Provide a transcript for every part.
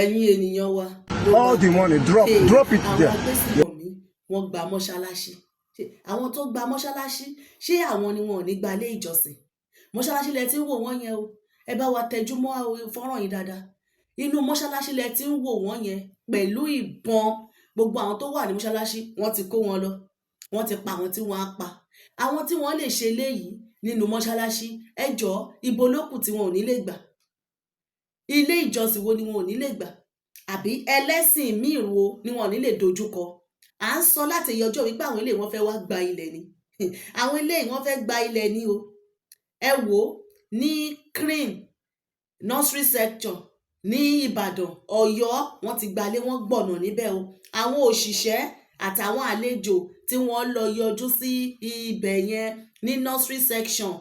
ẹ̀yin ènìyàn wa ló bá All the money, drop it àwọn there. agbésùnmọ̀mí wọ́n gba mọ́ṣáláṣí. Àwọn tó gba mọ́ṣáláṣí ṣé àwọn ni wọn ò ní gba ilé ìjọsìn? Mọ́ṣáláṣí lẹ ti ń wò wọ́n yẹn o. Ẹ bá wa tẹjú mọ́ fọ́nrán yìí dáadáa. Inú mọ́ṣáláṣí lẹ ti ń wò wọ́n yẹn pẹ̀lú ìbọn. Gbogbo àwọn tó wà ní mọ́ṣáláṣí wọ́n ti kó wọn lọ. Wọ́n ti pa àwọn tí wọ́n á pa. Àwọn tí wọ́n lè ṣe léyìí nínú mọ́ṣáláṣí, ẹ jọ̀ọ́ ibo lókù tí wọn ò ní lè gbà? Ilé ìjọsìn wo ni wọn ò ní lè gbà? Àbí ẹlẹ́sìn míì wo ni wọn ò ní lè dojúkọ? À ń sọ láti yọjọ́ wípé àwọn eléyìí wọ́n fẹ́ wá gba ilẹ̀ ni. Àwọn eléyìí wọ́n fẹ́ gba ilẹ̀ ni o. Ẹ wò ó ní Crane nursery section ní Ìbàdàn, Ọ̀yọ́, wọ́n ti gbalé wọ́n gbọ̀nà níbẹ̀ o. Àwọn òṣìṣẹ́ àtàwọn àlejò tí wọ́n lọ yọjú sí ibẹ̀ yẹn ní nursery section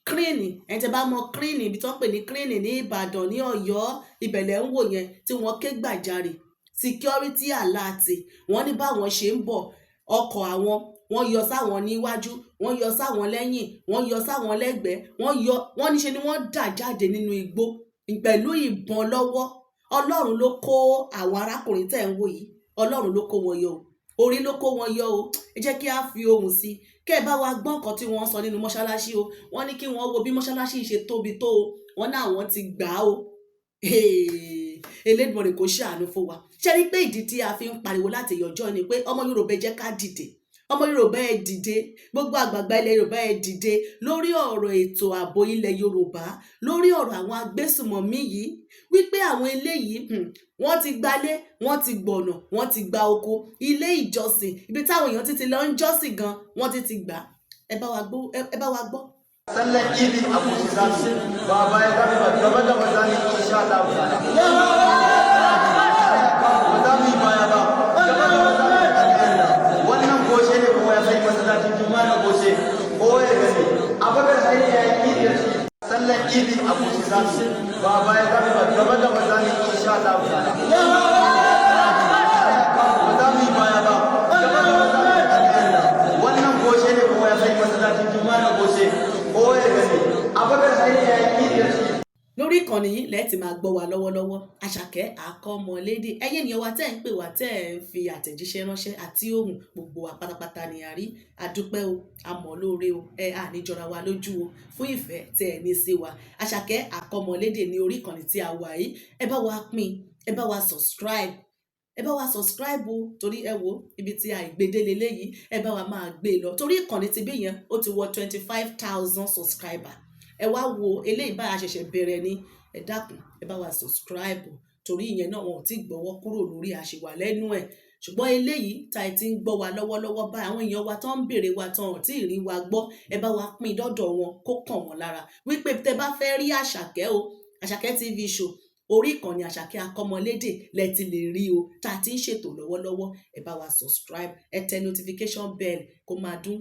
Crane, ẹni tẹ́ bá mọ Crane, ibi tí wọ́n pè ní Crane ní Ìbàdàn ní Ọ̀yọ́, ibẹ̀lẹ̀ ń wò yẹn tí wọ́n ké gbàjarè security alert. Wọ́n ní báwọn ṣe ń bọ̀ ọkọ̀ àwọn, wọ́n yọ sáwọn níwájú, wọ́n yọ sáwọn lẹ́yìn, wọ́n yọ sáwọn lẹ́gbẹ̀ẹ́, wọ́n níṣe ni wọ́n dà jáde nínú igbó pẹ̀lú ìbọn lọ́wọ́. Ọlọ́run ló kó àwọn arákùnrin tẹ́ ń wò yìí, Ọlọ́run ló kó wọn yọ o, orí ló kó wọn yọ o. Ẹ jẹ́ kí a fi ohùn sí i, kẹ́ ẹ bá wa gbọ́ nǹkan tí wọ́n sọ nínú mọ́ṣáláṣí o. Wọ́n ní kí wọ́n wo bí mọ́ṣáláṣí ṣe tóbi tó o. Wọ́n ní àwọn ti gbà á o. Elédùmarè kò ṣàánú fún wa. Ṣé rí pé ìdí tí a fi ń pariwo láti yọjọ́ ni pé ọmọ Yorùbá ẹ jẹ́ ká dìde. Ọmọ Yorùbá ẹ dìde, gbogbo àgbààgbà ilẹ̀ Yorùbá ẹ dìde lórí ọ̀rọ̀ ètò ààbò ilẹ̀ Yorùbá, lórí ọ̀rọ̀ àwọn agbésùmọ̀mí yìí, wípé àwọn eléyìí wọ́n ti gbalé, wọ́n ti gbọ̀nà, wọ́n ti gba oko, ilé ìjọsìn, ibi táwọn èèyàn ti lọ ń jọ́sìn gan, wọ́n ti gbà. Ẹ bá wa gbọ́. Sallar idi a kusa zasu ba baya zamu ba gaba da ba zamu insha Allah ba za mu yi baya ba gaba da ba zamu wannan goshe ne kuma ya sai masallacin juma'a na goshe ko ya gani abakar hayya ya yi da shi sallar idi a kusa zasu ba baya zamu ba gaba da ba zamu insha Allah ba za mu yi baya ba gaba da ba zamu wannan goshe ne kuma ya sai masallacin juma'a na goshe. Lórí ìkànnì yìí lẹ́ẹ̀tì máa gbọ́ wa lọ́wọ́lọ́wọ́. Àṣàkẹ́ Àkọ́mọlédè, ẹ̀yin ènìyàn wa tẹ́ ń pè wá, tẹ́ ń fi àtẹ̀jíṣẹ́ ránṣẹ́ àti ohùn, gbogbo wa pátápátá ni a rí. Adúpẹ́ o, àmọ́ lóore o, àníjọra wa lójú o fún ìfẹ́ tẹ́ ẹ ní sí wa. Àṣàkẹ́ Àkọ́mọlédè ní orí ìkànnì tí a wà yìí. Ẹ bá wa pín, ẹ bá wa subscribe. Ẹ bá wa subscribe o, torí ẹ wo ibi tí a ìgbédélé léyìí, ẹ bá wa máa gbé lọ. Torí ìkànnì ti bí yẹn ó ti wọ 25,000 subscriber. Ẹ wá wo eléyìí bá a ṣẹ̀ṣẹ̀ bẹ̀rẹ̀ ni. Ẹ dákun, ẹ bá wa subscribe torí ìyẹn náà wọn ò tí gbọ́wọ́ kúrò lórí àṣewà lẹ́nu ẹ̀. Ṣùgbọ́n eléyìí tá ẹ ti ń gbọ́ wa lọ́wọ́lọ́wọ́ báyìí, àwọn èèyàn wa tó ń béèrè wa tán ò tí ì rí wa gbọ́, ẹ bá wa pín dọ́dọ̀ wọn kó kàn wọ́n lára. Wípé tẹ bá fẹ́ rí Àṣàkẹ́ o, Àṣàkẹ́ TV show, orí ìkànnì Àṣàkẹ́ Àkọ́mọlédè lẹ ti lè rí o, tá a ti ń ṣètò lọ́wọ́lọ́wọ́. Ẹ bá wa subscribe, ẹ tẹ notification bell kó máa dún.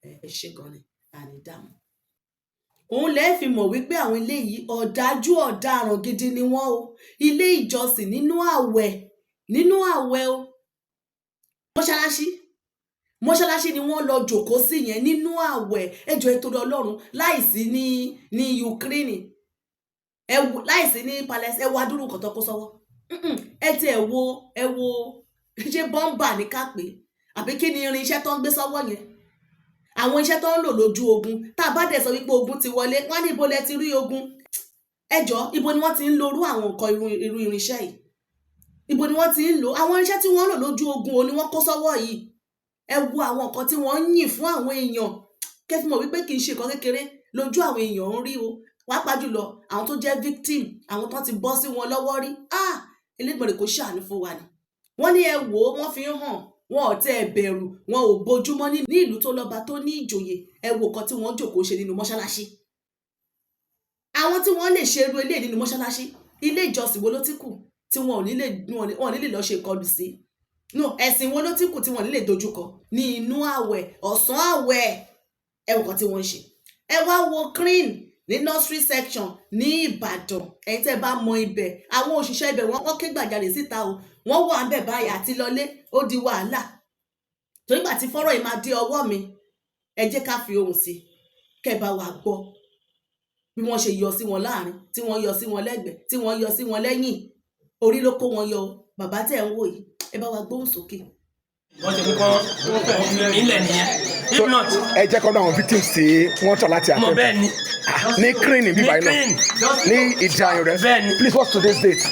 Ẹ ṣé gan ni, àní dààmú. Òun lẹ́ fi mọ̀ wípé àwọn eléyìí ọ̀dájú ọ̀daràn gidi ni wọ́n o. Ilé ìjọsìn nínú àwẹ̀ o. Mọ́ṣáláṣí ni wọ́n lọ jòkó sí yẹn nínú àwẹ̀. Ẹ jọ̀ọ́ ẹ torí Ọlọ́run, láìsí ní Ukraine, láìsí ní Palestine, ẹ wo adúrú nǹkan tó kó sọ́wọ́. Ẹ ti ẹ wo ṣé bọ́mbà ní ká pé àbí kí ni irinṣẹ́ tó ń gbé sọ́wọ́ yẹn? Àwọn iṣẹ́ tó ń lò lójú ogun, tá a bá dẹ̀ sọ wípé ogun ti wọlé, wọ́n ní ibo lẹ ti rí ogun? Ẹ jọ̀ọ́ ibo ni wọ́n ti ń lo àwọn nǹkan irú irinṣẹ́ yìí? Ibo ni wọ́n ti ń lò? Àwọn irinṣẹ́ tí wọ́n lò lójú ogun o ni wọ́n kó sọ́wọ́ yìí. Ẹ wo àwọn nǹkan tí wọ́n ń yìn fún àwọn èèyàn. Kẹ́ fi mọ̀ wípé kì í ṣe nǹkan kékeré lójú àwọn èèyàn ń rí o. Pàápàá jùlọ àwọn tó jẹ́ victim, àwọn tó ti bọ́ sí wọn lọ́wọ́ rí. Elédùmarè kò ṣàánú fún wa ni. Wọ́n ní ẹ wò ó, wọ́n fi ń hàn, wọn ò tẹ́ ẹ bẹ̀rù, wọn ò bójúmọ́ ní ìlú tó lọ́ba tó ní ìjòyè. Ẹ wo nǹkan tí wọ́n jókòó ṣe nínú mọ́ṣáláṣí. Àwọn tí wọ́n lè ṣe irú eléyìí nínú mọ́ṣáláṣí, ilé ìjọsìn wo ló ti kù tí wọn ò ní lè lọ ṣe ìkọlù sí? No, ẹ̀sìn wo ló ti kù tí wọn ò ní lè dojúkọ ní inú àwẹ̀, ọ̀sán àwẹ̀? Ẹ wo nǹkan tí wọ́n ń ṣe. Ẹ wá wo Crane ní nursery section ní Ìbàdàn. Ẹ̀yin tẹ́ bá mọ ibẹ̀, àwọn òṣìṣẹ́ ibẹ̀ wọ́n ké gbàjarè síta o. Wọ́n wà ń bẹ̀ báyìí àti lọlé ó di wàhálà. Torí ìgbà tí fọ́rọ̀ yìí máa dé ọwọ́ mi, ẹ jẹ́ ká fi ohùn sí, kẹ́ bá wa gbọ́ bí wọ́n ṣe yọ sí wọn láàrin, tí wọ́n yọ sí wọn lẹ́gbẹ̀ẹ́, tí wọ́n yọ sí wọn lẹ́yìn. orí ló kó wọn yọ bàbá tẹ̀ ń wò yìí ẹ bá wa gbóhùn sókè. wọ́n ti kọ́ ilẹ̀ nìyẹn if not. ẹ jẹ́ kọ́ àwọn victims tí wọ́n tọ̀ láti mo bẹ́ẹ̀ ni. ní crane bí báyìí náà ní Ìjàyìn rẹ. bẹ́ẹ̀ ni. Please, what's today's date?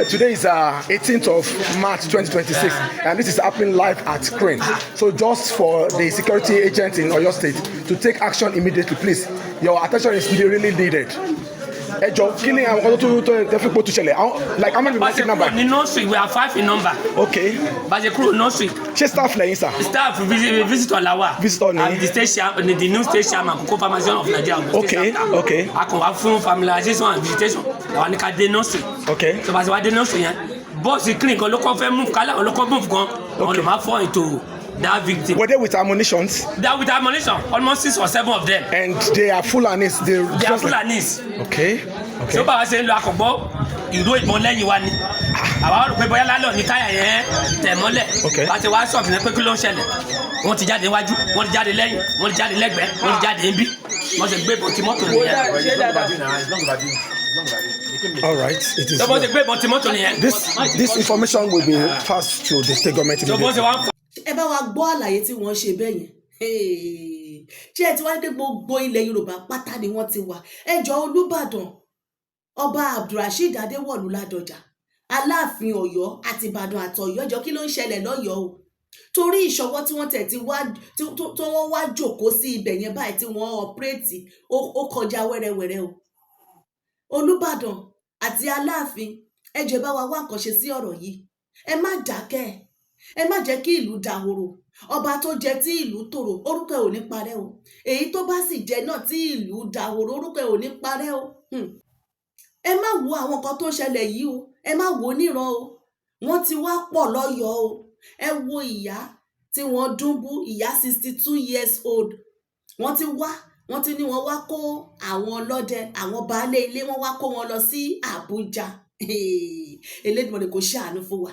Today is 18th of March 2026 and this is happening live at Crane. So just for the security agents in Oyo State to take action immediately, please. Your attention is really needed. Kí ni àwọn kan tó fi pò tó ṣẹlẹ̀? Like how many people in number? Ní nursery we are 5 in number. Okay. Bàjẹ́ kúrò nursery. Ṣé staff lẹ́yìn sir? Staff visitor la wà. Visitor ni. I'm the new state chairman Koko Pharmacy of Nigeria. Okay. Okay. A kàn wá fún familiarization and visitation. Àwọn ní ká dé nursery. Okay. So bàjẹ́ wá dé nursery yẹn. Bọ́ọ̀sì clinic kan ló kọ́ fẹ́ move kálá àwọn ló kọ́ move gan. Àwọn ló máa fọ́ ètò that victim. Were they with ammunitions? They are with ammunition, almost 6 or 7 of them. And they are Fulanis. They are Fulanis. Okay. Okay. So báwa ṣe ń lo àkọ́gbọ́ ìró ìbọn lẹ́yìn wa ni. Àwa rò pé bóyá lálọ́ ní táyà yẹn tẹ̀ mọ́lẹ̀. Okay. Láti wá sọ̀kì náà pé kí ló ń ṣẹlẹ̀. Wọ́n ti jáde níwájú, wọ́n ti jáde lẹ́yìn, wọ́n ti jáde lẹ́gbẹ̀ẹ́, wọ́n ti jáde níbí. Wọ́n ṣe gbé ìbọn tí mọ́tò nìyẹn. All right. It is. So wọ́n ṣe gbé ìbọn tí mọ́tò nìyẹn. This information will be passed to the state government immediately. Ẹ bá wa gbọ́ àlàyé tí wọ́n ṣe bẹ́ẹ̀ yẹn. Ṣé ẹ ti wá dé gbogbo ilẹ̀ Yorùbá pátá ni wọ́n ti wà? Ẹ jọ Olúbàdàn Ọba Abdulrasheed Adéwọ̀lú Ládọjà Aláàfin Ọ̀yọ́ àti Ìbàdàn àtọ̀yọ́ ẹjọ́ kí ló ń ṣẹlẹ̀ lọ́yọ̀ọ́ o torí ìṣọwọ́ tí wọ́n tẹ̀ tí wọ́n wá jòkó sí ibẹ̀ yẹn báyìí tí wọ́n ọ̀pẹ́rẹ́tì ó kọjá wẹ́rẹ́wẹ́rẹ́ o Olúbàdàn àti Aláàfin ẹjọ́ bá wa wá nǹkan ṣe sí ọ̀rọ̀ yìí ẹ má dákẹ́ ẹ má jẹ́ kí ìlú dahoro ọba tó jẹ tí ìlú tòrò orúkọ ẹ̀ ò ní parẹ́ o èyí tó bá sì jẹ náà tí ìlú dahoro orúkọ ẹ̀ ò ní parẹ́ o ẹ má wo àwọn nǹkan tó ń ṣẹlẹ̀ yìí o ẹ má wo níran o wọ́n ti wá pọ̀ lọ́yọ̀ọ́ o ẹ wo ìyá tí wọ́n dúnbú ìyá 62 years old wọ́n ti ní wọ́n wá kó àwọn ọlọ́dẹ àwọn baálé ilé wọ́n wá kó wọn lọ sí Àbújá Elédùmarè kò ṣàánú fún wa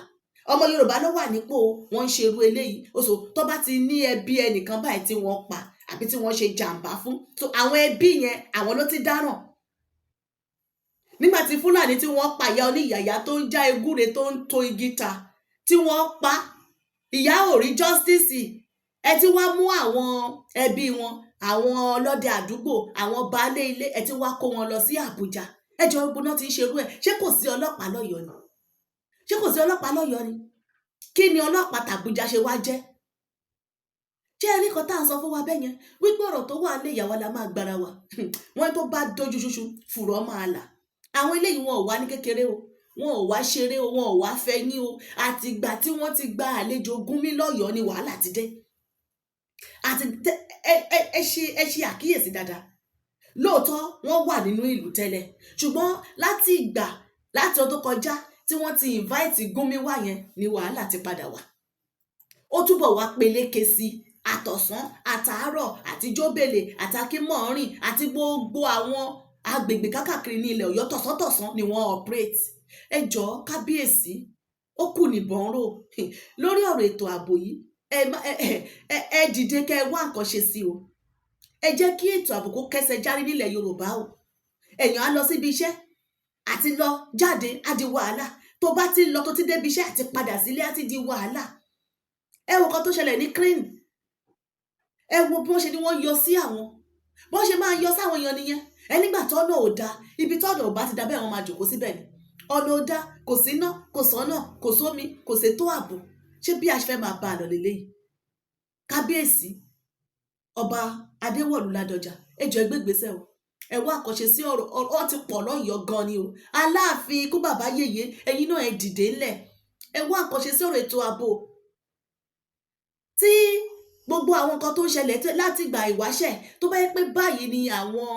ọmọ Yorùbá ló wà nípò wọ́n ń ṣerú eléyìí oṣù tó bá ti ní ẹbí ẹnìkan báyìí tí wọ́n pa àbí tí wọ́n ṣe jàǹbá fún so àwọn ẹbí yẹn àwọn ló ti dáràn nígbà tí Fúlàní tí wọ́n pa ìyá oníyàyà tó ń já egúre tó ń to igi ta tí wọ́n pa ìyá ò rí justice ẹ ti wá mú àwọn ẹbí wọn àwọn ọlọ́dẹ àdúgbò àwọn baálé ilé ẹ ti wá kó wọn lọ sí Àbújá ẹjọ́ gbóná ti ń ṣerú ẹ̀ ṣé kò sí ọlọ́pàá lọ́yọ̀ọ́ ni ṣé kò sí ọlọ́pàá lọ́yọ̀ọ́ ni kí ni ọlọ́pàá tàbújá ṣe wá jẹ́ ẹ̀rí kan tá à ń sọ fún wa bẹ́ẹ̀ yẹn wípé ọ̀rọ̀ tó wà lé ìyàwó la máa gbára wa wọ́n tó bá dojú ṣuṣu fùrọ̀ máa là àwọn eléyìí wọn ò wá ní kékeré o wọn ò wá ṣeré o wọn ò wá fẹ́ ní o àtìgbà tí wọ́n ti gba àlejò Gúnmi lọ́yọ̀ọ́ ni wàhálà ti dé àti ẹ ṣe àkíyèsí dáadáa lóòótọ́ wọ́n wà nínú ìlú tẹ́lẹ̀ ṣùgbọ́n láti ọdún kọjá tí wọ́n ti invite Gúnmi wá yẹn ni wàhálà ti padà wá ó túbọ̀ wá peléke sí àtọ̀sán àtàárọ̀ àti jóbèlè àtàkímọ̀ọ́rìn àti gbogbo àwọn agbègbè kákàkiri ní ilẹ̀ Ọ̀yọ́ tọ̀sán ni wọ́n operate ẹ jọ̀ọ́ kábíyèsí ó kù níbọn rò lórí ọ̀rọ̀ ètò ààbò yìí ẹ dìde kẹ́ ẹ wá nǹkan ṣe sí o ẹ jẹ́ kí ètò ààbò kó kẹ́sẹ̀ járí nílẹ̀ Yorùbá o èèyàn á lọ síbi iṣẹ́ àti lọ jáde á di wàhálà tó bá ti lọ tó ti débi iṣẹ́ àti padà sílé á ti di wàhálà ẹ wo kan tó ṣẹlẹ̀ ní Crane ẹ wo bí wọ́n ṣe ní wọ́n yọ sí àwọn bọ́n ṣe máa yọ sáwọn èèyàn nìyẹn ẹ nígbà tọ́nà ò dáa ibi tọ́nà ò bá ti dá bẹ́ẹ̀ wọ́n máa jòkó síbẹ̀ ni ọ̀nà ò dáa kò síná kò sọ́nà kò sómi kò ṣètò ààbò ṣé bí a ṣe fẹ́ máa bá a lọ lélẹ́yìí kábíyèsí ọba Adéwọ̀lú Ládọjà ẹ jọ̀ọ́ ẹ gbé ìgbésẹ̀ o ẹ wá àkànṣe sí ọ̀rọ̀ ti pọ̀ lọ́yọ̀ọ́ gan ni o Aláàfin ikú bàbá yèyé ẹ̀yin náà ẹ dìde ńlẹ̀ ẹ wá àkànṣe sí ọ̀rọ̀ ètò ààbò tí gbogbo àwọn nǹkan tó ń ṣẹlẹ̀ láti ìgbà ìwáṣẹ̀ tó bá yẹ pé báyìí ni àwọn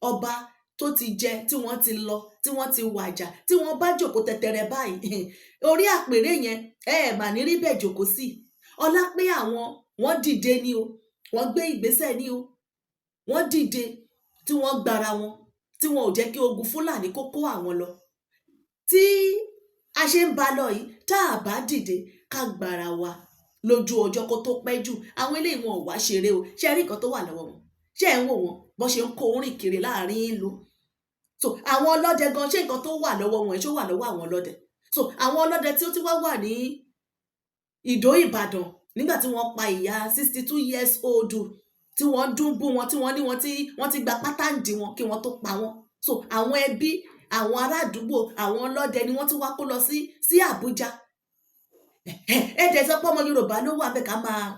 ọba tó ti jẹ tí wọ́n ti lọ tí wọ́n ti wàjà tí wọ́n bá jòkó tẹ̀tẹ̀rẹ̀ báyìí orí àpèrè yẹn mà ní rí bẹ́ẹ̀ jòkó sí ọlá pé àwọn wọ́n dìde ni o wọ́n gbé ìgbésẹ̀ ni o wọ́n dìde tí wọ́n gbára wọn tí wọn ò jẹ́ kí ogun Fúlàní kó kó àwọn lọ tí a ṣe ń ba lọ yìí tá a bá dìde ká gbára wa lójú ọjọ́ kó tó pẹ́ jù àwọn eléyìí wọn ò wá ṣeré o ṣe rí nǹkan tó wà lọ́wọ́ wọn ṣe ń wò wọn bó ṣe ń kó orin kiri láàrin ìlú so àwọn ọlọ́dẹ gan ṣé nǹkan tó wà lọ́wọ́ wọn ṣó wà lọ́wọ́ àwọn ọlọ́dẹ so àwọn ọlọ́dẹ tí ó ti wá ní Ìdó Ìbàdàn nígbà tí wọ́n pa ìyá 62 years old tí wọ́n dùnbù wọn tí wọ́n ní wọ́n ti gba pátánì wọn kí wọ́n tó pa wọ́n so àwọn ẹbí àwọn ará àdúgbò àwọn ọlọ́dẹ ni wọ́n ti wá kó lọ sí Àbújá ẹ̀ẹ́dẹ̀ sọ pé ọmọ Yorùbá ló wà bẹ́ẹ̀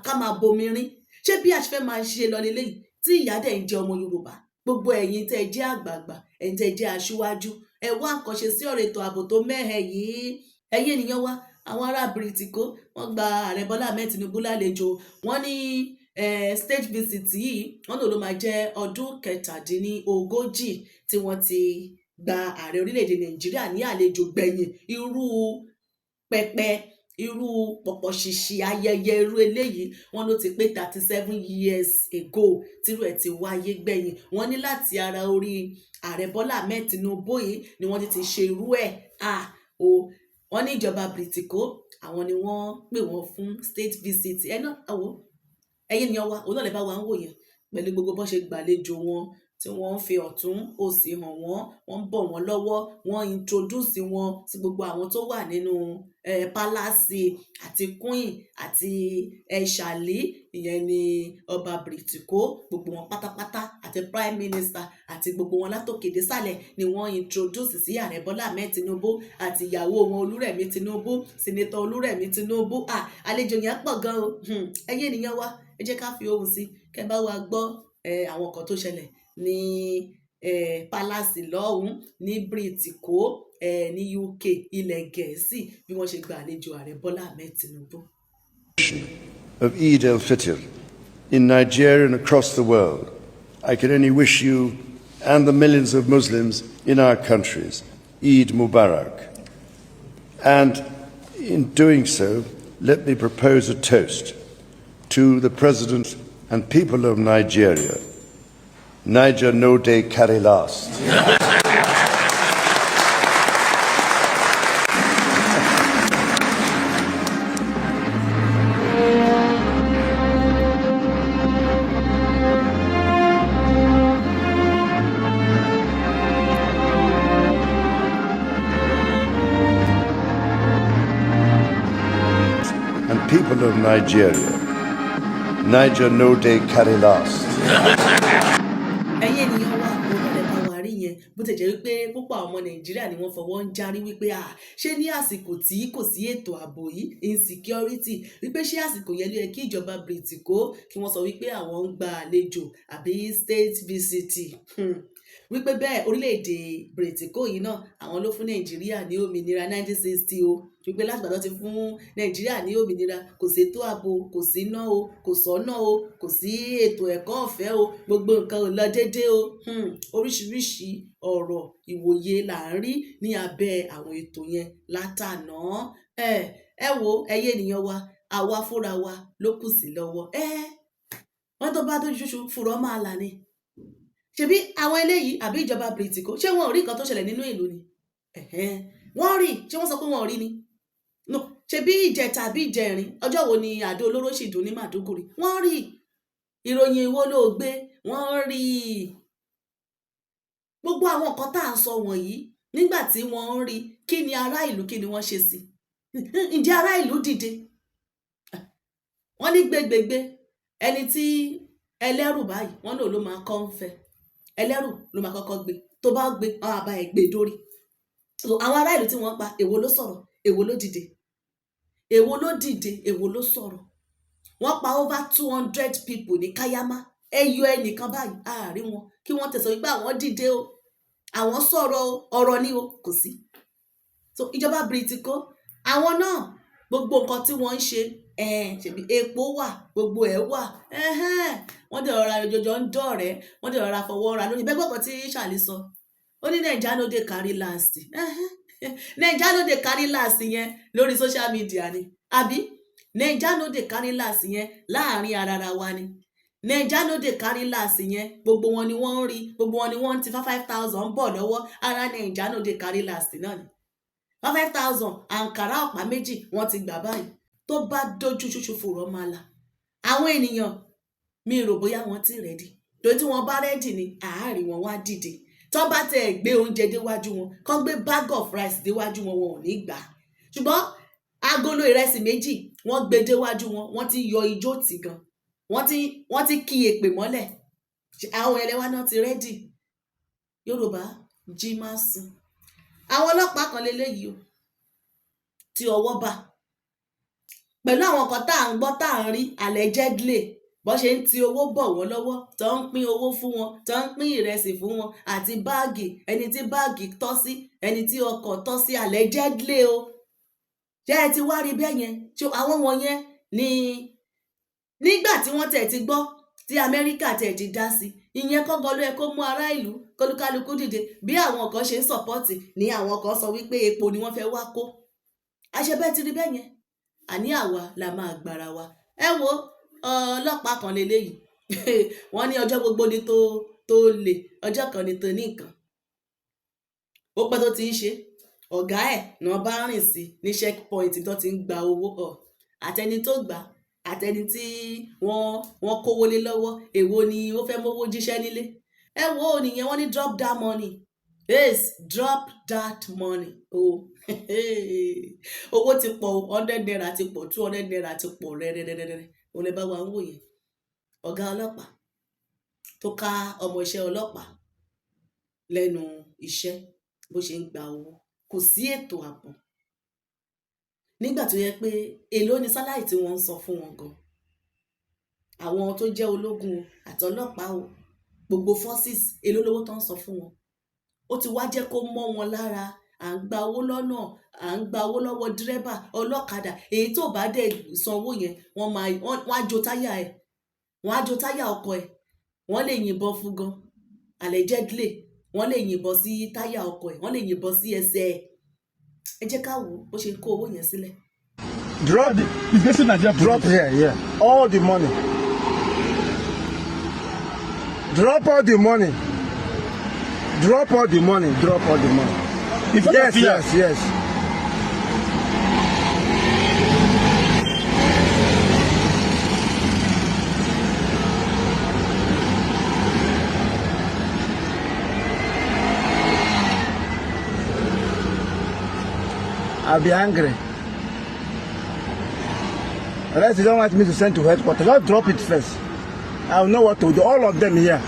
ká máa bomi rin ṣé bí a ṣe fẹ́ máa ṣe lọ lélẹ́yìí tí ìyá dẹ̀ ń jẹ́ ọmọ Yorùbá gbogbo ẹ̀yin tẹ́ ẹ jẹ́ àgbààgbà ẹ̀yin tẹ́ ẹ jẹ́ aṣíwájú ẹ wá nǹkan ṣe sí ọ̀rọ̀ ètò ààbò tó mẹ́hẹ yìí ẹ̀yin ènìyàn wa àwọn ará Bìrìtìkó wọ́n gba ààrẹ Bọ́lá Ahmed Tinubu lálejò wọ́n ní state visit yìí wọ́n lò ló máa jẹ́ ọdún 37 tí wọ́n ti gba ààrẹ orílẹ̀-èdè Nàìjíríà ní àlejò gbẹ̀yìn irú pẹpẹ irú pọ̀pọ̀ ṣìṣì ayẹyẹ irú eléyìí wọ́n ló ti pé 37 years ago tírú ẹ̀ ti wáyé gbẹ̀yìn wọ́n ní láti ara orí ààrẹ Bọ́lá Ahmed Tinubu yìí ni wọ́n ti ṣe irú ẹ̀ wọ́n ní ìjọba Bìrìtìkó àwọn ni wọ́n pè wọ́n fún state visit ẹ̀yin ènìyàn wa òun náà lè bá wa ń wò yẹn pẹ̀lú gbogbo bó ṣe gbàlejò wọn tí wọ́n ń fi ọ̀tún òsì hàn wọ́n ń bọ̀ wọ́n lọ́wọ́ wọ́n introduce wọn sí gbogbo àwọn tó wà nínú pálásì àti queen àti ṣàlí ìyẹn ni ọba Bìrìtìkó gbogbo wọn pátápátá àti prime minister àti gbogbo wọn látòkè désàlẹ̀ ni wọ́n introduce sí ààrẹ Bọ́lá Ahmed Tinubu àti ìyàwó wọn Olúrẹ̀mí Tinubu senator Olúrẹ̀mí Tinubu àlejò yẹn pọ̀ gan o ẹ̀yin ènìyàn wa ẹ jẹ́ ká fi ohùn sí kẹ́ bá wa gbọ́ àwọn kan tó ṣẹlẹ̀ ní pálásì lọ́hùn ní Bìrìtìkó ní UK ilẹ̀ Gẹ̀ẹ́sì bí wọ́n ṣe gba àlejò ààrẹ Bọ́lá Ahmed Tinubu. Of Eid al-Fitr in Nigeria and across the world, I can only wish you and the millions of Muslims in our countries Eid Mubarak. And in doing so, let me propose a toast to the President and people of Nigeria. Niger no day carry last. And people of Nigeria, Niger no day carry last. ẹ̀yin ènìyàn wa òun lè bá wa rí yẹn bó ti jẹ́ wípé púpọ̀ àwọn ọmọ Nàìjíríà ni wọ́n fọwọ́ ń járí wípé ṣé ní àsìkò tí kò sí ètò ààbò yìí insecurity wípé ṣé àsìkò yẹn ló yẹ kí ìjọba Bìrìtìkó kí wọ́n sọ wípé àwọn ń gba àlejò àbí state visit wípé bẹ́ẹ̀ orílẹ̀-èdè Bìrìtìkó yìí náà àwọn ló fún Nàìjíríà ní òmìnira 1960 o wípé láti gbàdọ́ ti fún Nàìjíríà ní òmìnira kò sí ètò ààbò kò sí iná o kò sọ́nà o kò sí ètò ẹ̀kọ́ ọ̀fẹ́ o gbogbo nǹkan ò lọ déédéé o oríṣiríṣi ọ̀rọ̀ ìwòye là ń rí ní abẹ́ àwọn ètò yẹn látàná ẹ wo ẹyẹ ènìyàn wa àwa fúnra wa ló kù sí lọ́wọ́ wọ́n tó bá dójú ṣoṣo fùrọ́ máa là ni ṣebí àwọn eléyìí àbí ìjọba Bìrìtìkó ṣé wọn ò rí nǹkan tó ṣẹlẹ̀ nínú ìlú ni wọ́n rí ṣé wọ́n sọ pé wọn ò rí ni no ṣebí ìjẹta àbí ìjẹrin ọjọ́ wo ni àdó olóró sì dùn ní Màdúgùrí wọ́n rí ìròyìn ìwó ló gbé wọ́n rí gbogbo àwọn nǹkan tá à ń sọ wọ̀nyí nígbà tí wọ́n ń rí kí ni ará ìlú kí ni wọ́n ṣe sí ǹjẹ́ ará ìlú dìde wọ́n ní gbégbégbé ẹni tí ẹlẹ́rù báyìí wọ́n lò ló máa kọ́ ń fẹ́ ẹlẹ́rù ló máa kọ́kọ́ gbé tó bá gbé àwọn àbá ẹ̀ gbé dórí àwọn ará ìlú tí wọ́n pa èwo ló sọ̀rọ̀ èwo ló dìde èwo ló dìde èwo ló sọ̀rọ̀ wọ́n pa over 200 people ní Kayama ẹyọ ẹnìkan báyìí àárín wọn kí wọ́n tẹ̀sán wípé àwọn dìde o àwọn sọ̀rọ̀ ọ̀rọ̀ ni o kò sí so ìjọba Bìrìtìkó àwọn náà gbogbo nǹkan tí wọ́n ń ṣe ṣèbí epo wà gbogbo ẹ̀ wà wọ́n dẹ̀ rọra jọjọ ń dọ̀rẹ́ wọ́n dẹ̀ rọra fọwọ́ ra lónìí bẹ́ẹ̀ gbọ́kàn tí Ṣàlí sọ ó ní Naija no dey carry last Naija no dey carry last yẹn lórí social media ni àbí Naija no dey carry last yẹn láàrin ara wa ni Naija no dey carry last yẹn gbogbo wọn ni wọ́n ń rí gbogbo wọn ni wọ́n ti 5,000 bọ̀ lọ́wọ́ ara Naija no dey carry last náà ni 5,000 àǹkàrá ọ̀pá méjì wọ́n ti gbà báyìí tó bá dojú ṣoṣo fòrọ̀ máa la àwọn ènìyàn mi rò bóyá wọ́n ti rẹ́dì tó tí wọ́n bá rẹ́dì ni àárín wọn wá dìde tán bá tẹ̀ gbé oúnjẹ déwájú wọn kán gbé bag of rice déwájú wọn wọn ò ní gbà á ṣùgbọ́n agolo ìrẹsì méjì wọ́n gbé déwájú wọn wọ́n ti yọ ijó tì gan wọ́n ti kí èpè mọ́lẹ̀ àwọn ẹlẹ́wà náà ti rẹ́dì Yorùbá jí máa sùn àwọn ọlọ́pàá kan lélẹ́yìí o tí ọwọ́ bà pẹ̀lú àwọn kan tá à ń gbọ́ tá à ń rí allegedly bó ṣe ń ti owó bọ̀ wọ́n lọ́wọ́ tó ń pín owó fún wọn tó ń pín ìrẹsì fún wọn àti báàgì ẹni tí báàgì tọ́ sí ẹni tí ọkọ̀ tọ́ sí allegedly o ṣé ẹ ti wá rí bẹ́ẹ̀ yẹn ṣé àwọn wọ̀nyẹn ni nígbà tí wọ́n tẹ̀ ti gbọ́ tí Amẹ́ríkà tẹ̀ ti dá sí ìyẹn kọ́ gọlú ẹ kó mú ará ìlú kólúkálukú dìde bí àwọn kan ṣe ń sọ̀pọ́tì ní àwọn kan sọ wípé epo ni wọ́n fẹ́ wá kó àṣebẹ́ ti rí bẹ́ẹ̀ yẹn àní àwa la máa gbára wa ẹ wo ọlọ́pàá kan lélẹ́yìí wọ́n ní ọjọ́ gbogbo ni tó lè ọjọ́ kan ni tó ní nǹkan ó pẹ́ tó ti ń ṣe ọ̀gá ẹ̀ náà bá rìn sí ní checkpoint tó ti ń gba owó àtẹni tó gbà àtẹni tí wọ́n kówó lé lọ́wọ́ èwo ni ó fẹ́ mówó jíṣẹ́ nílé ẹ wo nìyẹn wọ́n ní drop that money yes drop that money owó ti pọ̀ 100 naira ti pọ̀ 200 naira ti pọ̀ rẹ́rẹ́rẹ́rẹ́ òun lè bá wa ń wò yẹn ọ̀gá ọlọ́pàá tó ká ọmọ iṣẹ́ ọlọ́pàá lẹ́nu iṣẹ́ bó ṣe ń gba owó kò sí ètò ààbò nígbà tó yẹ pé èló ni sálárì tí wọ́n ń san fún wọn gan àwọn tó jẹ́ ológun àti ọlọ́pàá o gbogbo forces èló lówó tó ń san fún wọn ó ti wá jẹ́ kó mọ́ wọn lára à ń gba owó lọ́nà à ń gba owó lọ́wọ́ dírẹ́bà ọlọ́kadà èyí tó bá dẹ̀ san owó yẹn wọ́n á jó táyà ẹ̀ wọ́n á jó táyà ọkọ̀ ẹ̀ wọ́n lè yìnbọn fún gan allegedly wọ́n lè yìnbọn sí táyà ọkọ̀ ẹ̀ wọ́n lè yìnbọn sí ẹsẹ̀ ẹ̀ ẹ jẹ́ ká wò bó ṣe kó owó yẹn sílẹ̀. Drop the it's getting Nigeria drop here, yeah. All the money. Drop all the money. Drop all the money. Drop all the money. Yes. I'll be angry. Unless you don't want me to send to headquarters, just drop it first. I'll know what to do. All of them here.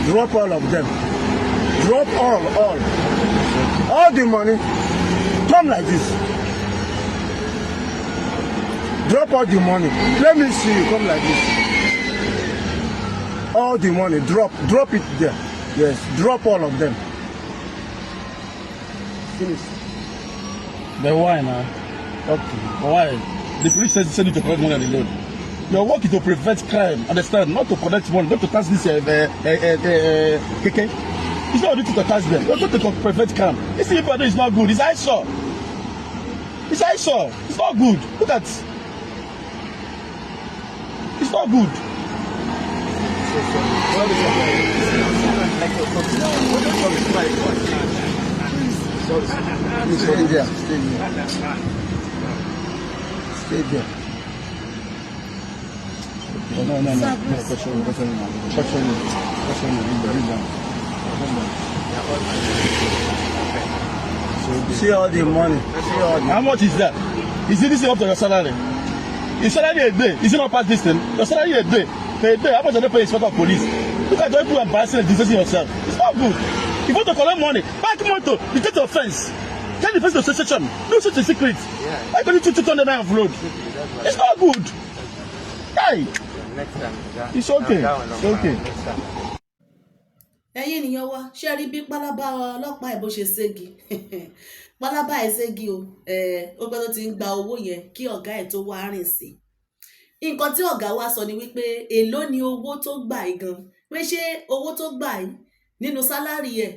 Drop all of them. Drop all. All the money. Come like this. Drop all the money. Let me see you come like this. All the money. Drop it there. Yes. Drop all of them. Finish. But why now? Okay. Why? The police said you to collect money on the load. Your work is to prevent crime, understand? Not to collect money, not to tax this KK. It's not only to tax them, not to prevent crime. This Ibadan is not good. It's eyesore. It's eyesore. It's not good. Look at. It's not good. Stay there. Stay there. No. Question. See all the money. How much is that? Is it up to your salary? Your salary a day. Is it not past this thing? Your salary a day. Per day. How much are they paying inspector of police? Look at the people embarrassing and distancing yourself. It's not good. If you want to collect money, back motor, you take the offense. Tell the person to session. No such a secret. Why can't you 200 naira of road? It's not good. Hey. It's okay. It's okay. ẹ̀yin ènìyàn wa ṣé rí bí pálábá ọlọ́pàá ẹ̀ bó ṣe ségi pálábá ẹ̀ ségi o ó gbọ́dọ̀ ti ń gba owó yẹn kí ọ̀gá ẹ̀ tó wá rìn sí nǹkan tí ọ̀gá wa sọ ni wípé èló ni owó tó gbà yìí gan pé ṣé owó tó gbà yìí nínú sálárì ẹ̀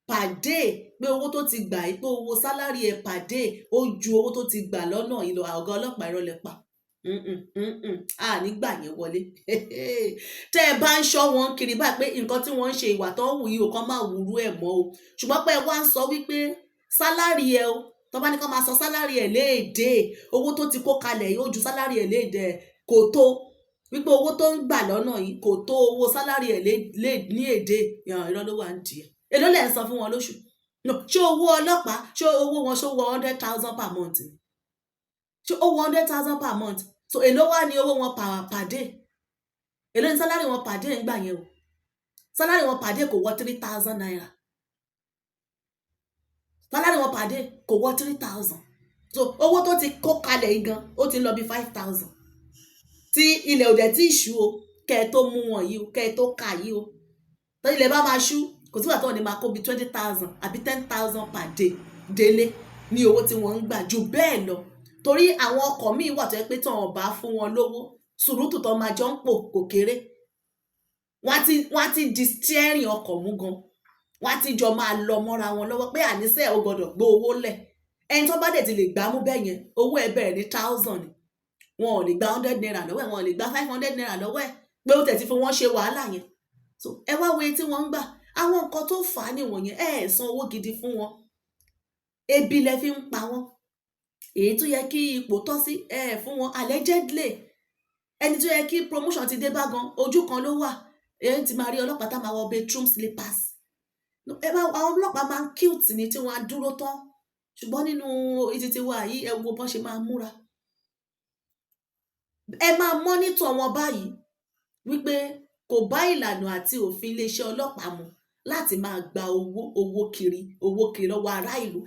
per day pé owó tó ti gbà yìí pé owó sálárì ẹ̀ per day ó ju owó tó ti gbà lọ́nà ìlò ọ̀gá ọlọ́pàá ìrọ̀lẹ́ pa nígbà yẹn wọlé tẹ́ ẹ bá ń ṣọ́ wọn kiri báyìí pé nǹkan tí wọ́n ń ṣe ìwà tó ń wù yìí ò kàn máa wúrú ẹ̀ mọ́ o ṣùgbọ́n pé ẹ wá ń sọ wípé sálárì ẹ o tó bá ní kó máa san sálárì ẹ léèdè owó tó ti kó kalẹ̀ yóò ju sálárì ẹ léèdè kò tó wípé owó tó ń gbà lọ́nà yìí kò tó owó sálárì ẹ̀ ní èdè irọ́ ló wà ń tiẹ̀ èló lẹ̀ ń san fún wọn lóṣù ṣé owó ọlọ́pàá ṣé owó wọn ṣó wọ 100,000 per month ni ṣé ó wọ 100,000 per month so èló wá ní owó wọn per day èló ní sálárì wọn per day ń gbà yẹn o sálárì wọn per day kò wọ 3,000 naira sálárì wọn per day kò wọ 3,000 so owó tó ti kó kalẹ̀ yìí gan ó ti lọ bí 5,000 tí ilẹ̀ òdẹ̀ tí ìṣú o kẹ́ ẹ tó mú wọn yìí o kẹ́ ẹ tó kà yìí o tó ilẹ̀ bá máa ṣú kò sígbà tó wọn ní máa kó bí 20,000 àbí 10,000 per day délé ní owó tí wọ́n ń gbà jù bẹ́ẹ̀ lọ torí àwọn ọkọ̀ míì wà tó yẹ pé tí wọn bá fún wọn lówó sùúrùtù tó máa jọ ń pò kò kéré wọ́n ti di steering ọkọ̀ mú gan wọ́n ti jọ máa lọ mọ́ra wọn lọ́wọ́ pé àníṣe ò gbọ́dọ̀ gbé owó lẹ̀ ẹni tó bá dẹ̀ ti lè gbá mú bẹ́ẹ̀ yẹn owó ẹ̀ bẹ̀rẹ̀ ní 1,000 wọn ò lè gba 100 naira lọ́wọ́ ẹ̀ wọn ò lè gba 500 naira lọ́wọ́ ẹ̀ pé ó tẹ̀ ti fi wọ́n ṣe wàhálà yẹn so ẹ wá wo tí wọ́n ń gbà àwọn nǹkan tó fà á nìwọ̀nyẹn ẹ̀ san owó gidi fún wọn ebi lẹ fi ń pa wọn èyí tó yẹ kí ipò tọ́ sí fún wọn allegedly ẹni tó yẹ kí promotion ti dé bá gan ojú kan ló wà èyí ti máa rí ọlọ́pàá tá máa wọ bedroom slippers àwọn ọlọ́pàá máa ń cute ní tí wọ́n á dúró tán ṣùgbọ́n nínú ìtìtì wa yìí ẹ wo bọ́n ṣe máa múra ẹ máa mọ́nítọ̀ wọn báyìí wípé kò bá ìlànà àti òfin iléeṣẹ́ ọlọ́pàá mu láti máa gba owó kiri lọ́wọ́ ará ìlú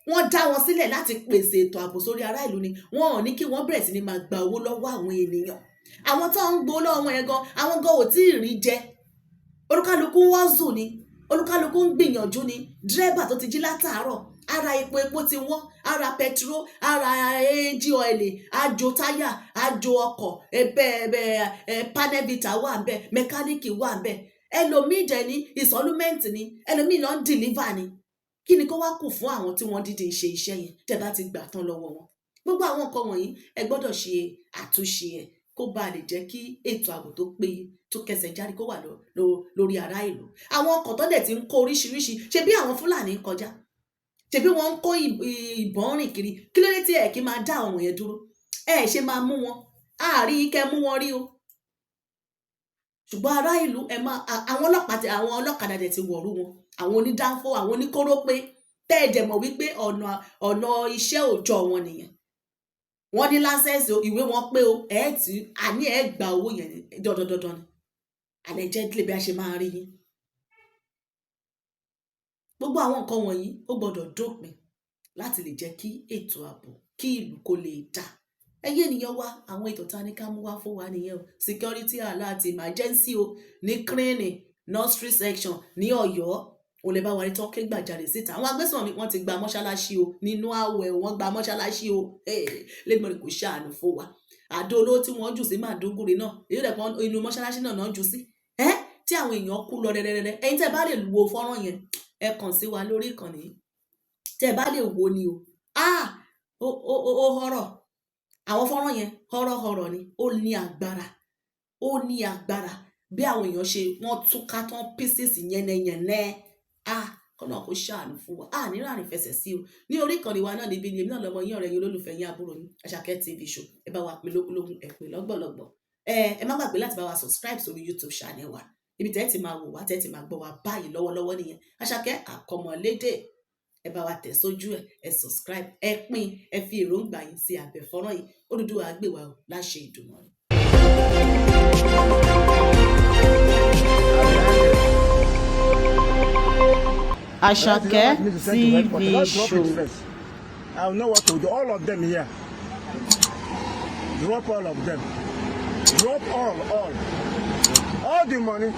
wọ́n dá wọn sílẹ̀ láti pèsè ètò ààbò sórí ará ìlú ni wọ́n ò ní kí wọ́n bẹ̀rẹ̀ sí ni máa gba owó lọ́wọ́ àwọn ènìyàn àwọn tó ń gbowó lọ́wọ́ wọn yẹn gan àwọn gan ò tí ì rí jẹ olúkálukú wọ́n zù ni olúkálukú ń gbìyànjú ni dírẹ́bà tó ti jí látàárọ̀ ara epo ti wọ́n ara petro ara AG oil àjò táyà àjò ọkọ̀ panevita wà ń bẹ mẹkáníìkì wà ń bẹ ẹlòmíì dẹ̀ ní ìsọlúmẹ́ǹtì ni ẹlòmíì náà ń dìlíva ni kí ni kó wá kù fún àwọn tí wọ́n dídì ṣe iṣẹ́ yẹn tẹ́ bá ti gbà tán lọ́wọ́ wọn gbogbo àwọn nǹkan wọ̀nyí ẹ gbọ́dọ̀ ṣe àtúnṣe ẹ̀ kó bá lè jẹ́ kí ètò ààbò tó péye tó kẹsẹ̀ járí kó wà lórí ará ìlú àwọn ọkọ̀ tó dẹ̀ ti ń kó oríṣiríṣi ṣe bí àwọn Fúlàní ń kọjá ṣe bí wọ́n ń kó ìbọn rìn kiri kí ló dé tí ẹ kí máa dá àwọn yẹn dúró ẹ ṣe máa mú wọn àárí kẹ́ mú wọn rí o ṣùgbọ́n ará ìlú àwọn ọlọ́kadà dẹ̀ ti wọ̀rú wọn àwọn onídánfó àwọn oníkórópé tẹ́ ẹ jẹ̀ mọ̀ wípé ọ̀nà iṣẹ́ òòjọ́ wọn nìyẹn wọ́n ní láńsẹ̀sì ìwé wọn pé o àní ẹ̀ gba owó yẹn dandan ni allegedly bí a ṣe máa rí yín gbogbo àwọn nǹkan wọ̀nyí ó gbọ́dọ̀ dópin láti lè jẹ́ kí ètò ààbò kí ìlú kó lè dá ẹyẹ ènìyàn wa àwọn ètò tá ní ká mú wá fún wa nìyẹn o security alert emergency o ní crane nursery section ní Ọ̀yọ́ òun lè bá wa rí tán ké gbàjarè síta àwọn agbésùnmọ̀mí wọ́n ti gba mọ́ṣáláṣí o nínú àwẹ̀ wọ́n gba mọ́ṣáláṣí o lẹ́gbọ̀n kò ṣàánú fún wa àdó olówó tí wọ́n jù sí Màdúgùrí náà èyí rẹ̀ kan inú mọ́ṣáláṣí náà jù sí tí àwọn èèyàn kú lọ rẹ́rẹ́rẹ́ ẹ̀yin tẹ́ bá lè wo fọ́nrán yẹn ẹ kàn sí wa lórí ìkànnì tẹ́ bá lè wo ni o ó họ́rọ̀ àwọn fọ́nrán yẹn họ́rọ̀ ni ó ní agbára bí àwọn èèyàn ṣe wọ́n túká tán pieces yẹnẹyẹnẹ kọ́nà kó ṣàánú fún wa nínú àrùn ìfẹsẹ̀ sí o ní orí ìkànnì wa náà níbi ni èmi náà lọ́mọ yín ọ̀rẹ́ yín olólùfẹ́ yín àbúrò yín Àṣàkẹ́ TV show ẹ bá wa pè lógún ẹ pè lọ́gbọ̀lọ́gbọ̀ ẹ má gbàgbé láti bá wa subscribe sórí YouTube channel wa ibi tẹ́ ti máa wò wá tẹ́ ti máa gbọ́ wa báyìí lọ́wọ́lọ́wọ́ nìyẹn Àṣàkẹ́ Àkọ́mọlédè ẹ bá wa tẹ̀ sójú ẹ subscribe ẹ pín ẹ fi èròǹgbà yín sí abẹ́ fọ́nrán yìí Odùduwà á gbè wá o láṣẹ Ìdùmarè. Àṣàkẹ́ TV show. I know what to do. All of them here. Drop all of them. Drop all the money.